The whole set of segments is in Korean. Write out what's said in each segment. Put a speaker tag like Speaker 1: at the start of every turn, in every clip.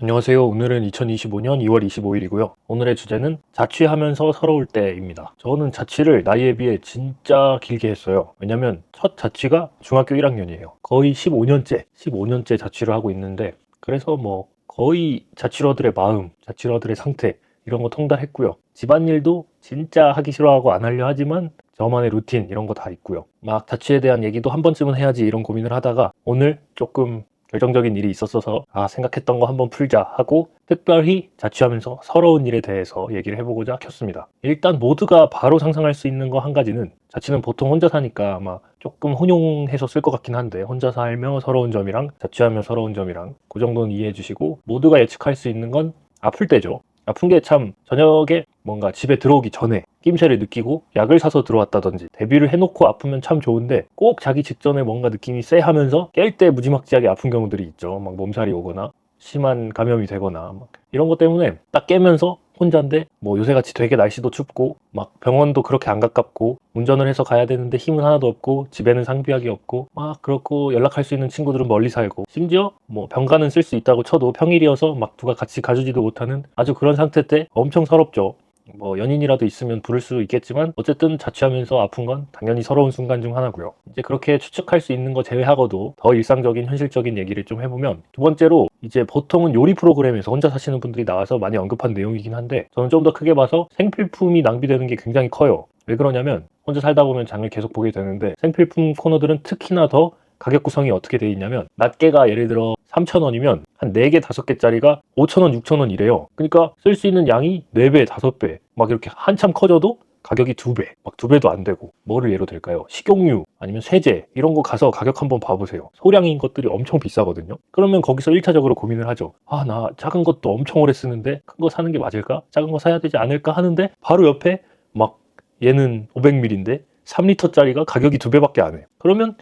Speaker 1: 안녕하세요. 오늘은 2025년 2월 25일이고요. 오늘의 주제는 자취하면서 서러울 때입니다. 저는 자취를 나이에 비해 진짜 길게 했어요. 왜냐면 첫 자취가 중학교 1학년이에요. 거의 15년째 자취를 하고 있는데, 그래서 뭐 거의 자취러들의 마음, 자취러들의 상태 이런 거 통달했고요. 집안일도 진짜 하기 싫어하고 안 하려 하지만 저만의 루틴 이런 거 다 있고요. 막 자취에 대한 얘기도 한 번쯤은 해야지 이런 고민을 하다가 오늘 조금 결정적인 일이 있었어서 생각했던 거 한번 풀자 하고 특별히 자취하면서 서러운 일에 대해서 얘기를 해보고자 켰습니다. 일단 모두가 바로 상상할 수 있는 거 한 가지는, 자취는 보통 혼자 사니까 아마 조금 혼용해서 쓸 것 같긴 한데, 혼자 살며 서러운 점이랑 자취하며 서러운 점이랑 그 정도는 이해해 주시고, 모두가 예측할 수 있는 건 아플 때죠. 아픈 게 참, 저녁에 뭔가 집에 들어오기 전에 끼임새를 느끼고 약을 사서 들어왔다든지 대비를 해놓고 아프면 참 좋은데, 꼭 자기 직전에 뭔가 느낌이 쎄하면서 깰 때 무지막지하게 아픈 경우들이 있죠. 막 몸살이 오거나 심한 감염이 되거나 막 이런 것 때문에 딱 깨면서 혼자인데, 뭐 요새같이 되게 날씨도 춥고 막 병원도 그렇게 안 가깝고 운전을 해서 가야 되는데 힘은 하나도 없고 집에는 상비약이 없고 막 그렇고, 연락할 수 있는 친구들은 멀리 살고, 심지어 뭐 병가는 쓸 수 있다고 쳐도 평일이어서 막 누가 같이 가주지도 못하는 아주 그런 상태 때 엄청 서럽죠. 뭐 연인이라도 있으면 부를 수 있겠지만 어쨌든 자취하면서 아픈 건 당연히 서러운 순간 중 하나고요. 이제 그렇게 추측할 수 있는 거 제외하고도 더 일상적인 현실적인 얘기를 좀 해보면, 두 번째로 이제 보통은 요리 프로그램에서 혼자 사시는 분들이 나와서 많이 언급한 내용이긴 한데, 저는 좀 더 크게 봐서 생필품이 낭비되는 게 굉장히 커요. 왜 그러냐면, 혼자 살다 보면 장을 계속 보게 되는데 생필품 코너들은 특히나 더 가격 구성이 어떻게 돼 있냐면, 낱개가 예를 들어 3,000원이면 한 4개, 5개짜리가 5,000원, 6,000원 이래요. 그러니까 쓸 수 있는 양이 4배, 5배 막 이렇게 한참 커져도 가격이 2배, 막 2배도 안 되고. 뭐를 예로 들까요? 식용유 아니면 세제 이런 거 가서 가격 한번 봐보세요. 소량인 것들이 엄청 비싸거든요. 그러면 거기서 1차적으로 고민을 하죠. 나 작은 것도 엄청 오래 쓰는데 큰 거 사는 게 맞을까? 작은 거 사야 되지 않을까 하는데, 바로 옆에 막 얘는 500ml인데 3리터짜리가 가격이 2배밖에 안 해요. 그러면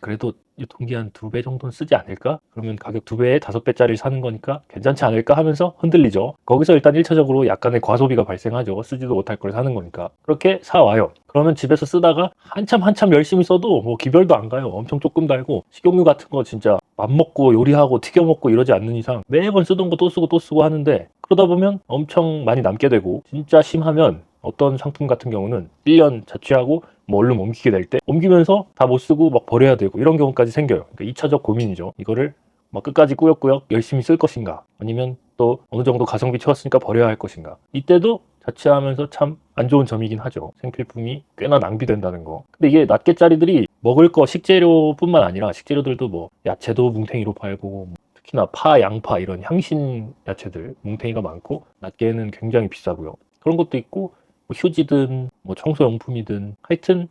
Speaker 1: 그래도 유통기한 2배 정도는 쓰지 않을까? 그러면 가격 2배에 5배짜리를 사는 거니까 괜찮지 않을까 하면서 흔들리죠. 거기서 일단 1차적으로 약간의 과소비가 발생하죠. 쓰지도 못할 걸 사는 거니까. 그렇게 사와요. 그러면 집에서 쓰다가 한참 열심히 써도 뭐 기별도 안 가요. 엄청 조금 달고, 식용유 같은 거 진짜 맘먹고 요리하고 튀겨 먹고 이러지 않는 이상 매번 쓰던 거 또 쓰고 하는데, 그러다 보면 엄청 많이 남게 되고, 진짜 심하면 어떤 상품 같은 경우는 1년 자취하고 뭐 얼른 옮기게 될 때 옮기면서 다 못 쓰고 막 버려야 되고 이런 경우까지 생겨요. 그러니까 2차적 고민이죠. 이거를 막 끝까지 꾸역꾸역 열심히 쓸 것인가, 아니면 또 어느 정도 가성비 채웠으니까 버려야 할 것인가. 이때도 자취하면서 참 안 좋은 점이긴 하죠. 생필품이 꽤나 낭비된다는 거. 근데 이게 낱개짜리들이 먹을 거 식재료뿐만 아니라, 식재료들도 뭐 야채도 뭉탱이로 팔고, 뭐 특히나 파, 양파 이런 향신 야채들 뭉탱이가 많고 낱개는 굉장히 비싸고요. 그런 것도 있고, 뭐 휴지든 뭐 청소용품이든 하여튼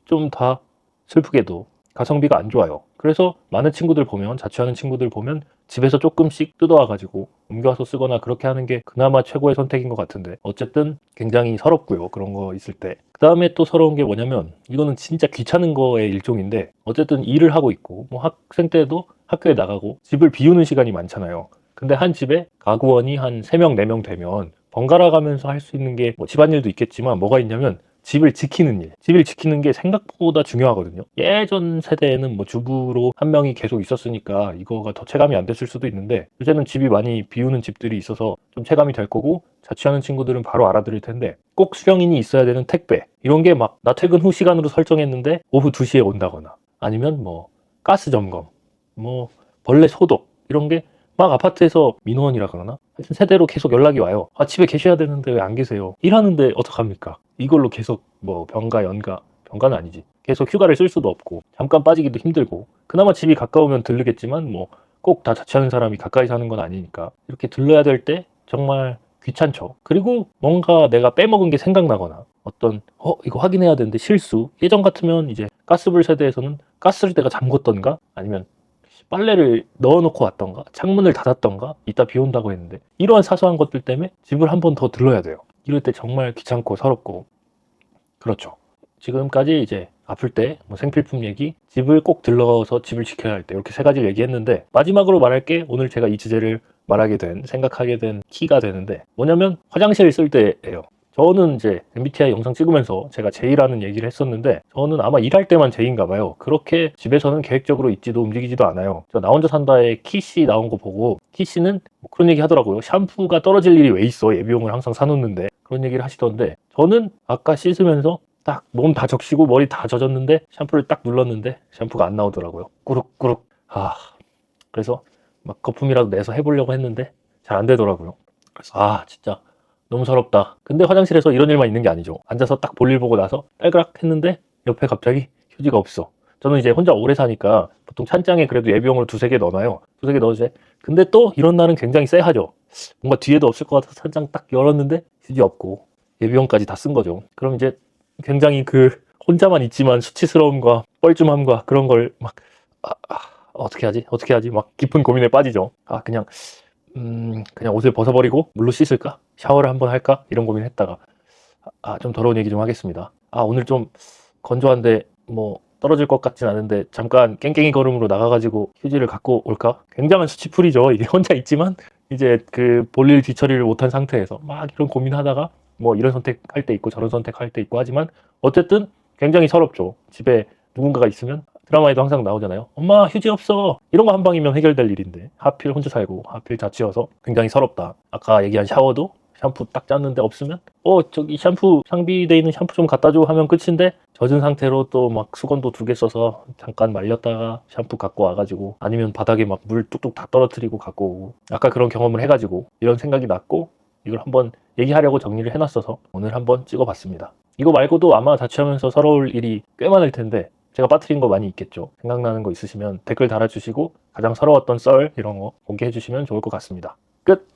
Speaker 1: 좀 다 슬프게도 가성비가 안 좋아요. 그래서 많은 친구들 보면, 자취하는 친구들 보면 집에서 조금씩 뜯어와가지고 옮겨와서 쓰거나 그렇게 하는 게 그나마 최고의 선택인 것 같은데, 어쨌든 굉장히 서럽고요. 그런 거 있을 때. 그 다음에 또 서러운 게 뭐냐면, 이거는 진짜 귀찮은 거의 일종인데, 어쨌든 일을 하고 있고 뭐 학생 때도 학교에 나가고 집을 비우는 시간이 많잖아요. 근데 한 집에 가구원이 한 3명, 4명 되면 번갈아 가면서 할 수 있는 게 뭐 집안일도 있겠지만 뭐가 있냐면, 집을 지키는 일. 집을 지키는 게 생각보다 중요하거든요. 예전 세대에는 뭐 주부로 한 명이 계속 있었으니까 이거가 더 체감이 안 됐을 수도 있는데, 요새는 집이 많이 비우는 집들이 있어서 좀 체감이 될 거고, 자취하는 친구들은 바로 알아들을 텐데, 꼭 수령인이 있어야 되는 택배 이런 게 막 나 퇴근 후 시간으로 설정했는데 오후 2시에 온다거나, 아니면 뭐 가스 점검, 뭐 벌레 소독 이런 게 막 아파트에서 민원이라 그러나? 하여튼 세대로 계속 연락이 와요. 집에 계셔야 되는데 왜 안 계세요? 일하는데 어떡합니까? 이걸로 계속 뭐 병가는 아니지. 계속 휴가를 쓸 수도 없고, 잠깐 빠지기도 힘들고, 그나마 집이 가까우면 들르겠지만 뭐 꼭 다 자취하는 사람이 가까이 사는 건 아니니까 이렇게 들러야 될 때 정말 귀찮죠. 그리고 뭔가 내가 빼먹은 게 생각나거나, 어떤 이거 확인해야 되는데 실수. 예전 같으면 이제 가스불 세대에서는 가스를 내가 잠궜던가, 아니면 빨래를 넣어놓고 왔던가, 창문을 닫았던가, 이따 비 온다고 했는데, 이러한 사소한 것들 때문에 집을 한 번 더 들러야 돼요. 이럴 때 정말 귀찮고 서럽고. 그렇죠. 지금까지 이제 아플 때, 뭐 생필품 얘기, 집을 꼭 들러서 집을 지켜야 할 때, 이렇게 3가지를 얘기했는데, 마지막으로 말할 게 오늘 제가 이 주제를 말하게 된, 생각하게 된 키가 되는데, 뭐냐면 화장실 쓸 때예요. 저는 이제 MBTI 영상 찍으면서 제가 J라는 얘기를 했었는데 저는 아마 일할 때만 J인가 봐요. 그렇게 집에서는 계획적으로 있지도 움직이지도 않아요. 저 나 혼자 산다에 키씨 나온 거 보고 키씨는 뭐 그런 얘기 하더라고요. 샴푸가 떨어질 일이 왜 있어? 예비용을 항상 사놓는데. 그런 얘기를 하시던데 저는 아까 씻으면서 딱 몸 다 적시고 머리 다 젖었는데 샴푸를 딱 눌렀는데 샴푸가 안 나오더라고요. 꾸룩꾸룩. 그래서 막 거품이라도 내서 해보려고 했는데 잘 안 되더라고요. 그래서 진짜 너무 서럽다. 근데 화장실에서 이런 일만 있는 게 아니죠. 앉아서 딱 볼일 보고 나서 딸그락 했는데 옆에 갑자기 휴지가 없어. 저는 이제 혼자 오래 사니까 보통 찬장에 그래도 예비용으로 두세 개 넣어놔요. 두세 개 넣어주세요. 근데 또 이런 날은 굉장히 쎄하죠. 뭔가 뒤에도 없을 것 같아서 찬장 딱 열었는데 휴지 없고 예비용까지 다 쓴 거죠. 그럼 이제 굉장히 그 혼자만 있지만 수치스러움과 뻘쭘함과 그런 걸 막 어떻게 하지 막 깊은 고민에 빠지죠. 그냥 옷을 벗어버리고 물로 씻을까? 샤워를 한번 할까? 이런 고민했다가 좀 더러운 얘기 좀 하겠습니다. 오늘 좀 건조한데 뭐 떨어질 것 같진 않은데 잠깐 깽깽이 걸음으로 나가가지고 휴지를 갖고 올까? 굉장한 수치풀이죠. 이게 혼자 있지만 이제 그 볼일 뒤처리를 못한 상태에서 막 이런 고민하다가 뭐 이런 선택할 때 있고 저런 선택할 때 있고 하지만 어쨌든 굉장히 서럽죠. 집에 누군가가 있으면 드라마에도 항상 나오잖아요. 엄마 휴지 없어. 이런 거 한 방이면 해결될 일인데 하필 혼자 살고 하필 자취여서 굉장히 서럽다. 아까 얘기한 샤워도 샴푸 딱 짰는데 없으면 저기 샴푸 상비돼 있는 샴푸 좀 갖다 줘 하면 끝인데 젖은 상태로 또 막 수건도 2개 써서 잠깐 말렸다가 샴푸 갖고 와가지고 아니면 바닥에 막 물 뚝뚝 다 떨어뜨리고 갖고 오고 아까 그런 경험을 해가지고 이런 생각이 났고 이걸 한번 얘기하려고 정리를 해놨어서 오늘 한번 찍어봤습니다. 이거 말고도 아마 자취하면서 서러울 일이 꽤 많을 텐데 제가 빠뜨린 거 많이 있겠죠. 생각나는 거 있으시면 댓글 달아주시고 가장 서러웠던 썰 이런 거 공개해 주시면 좋을 것 같습니다. 끝!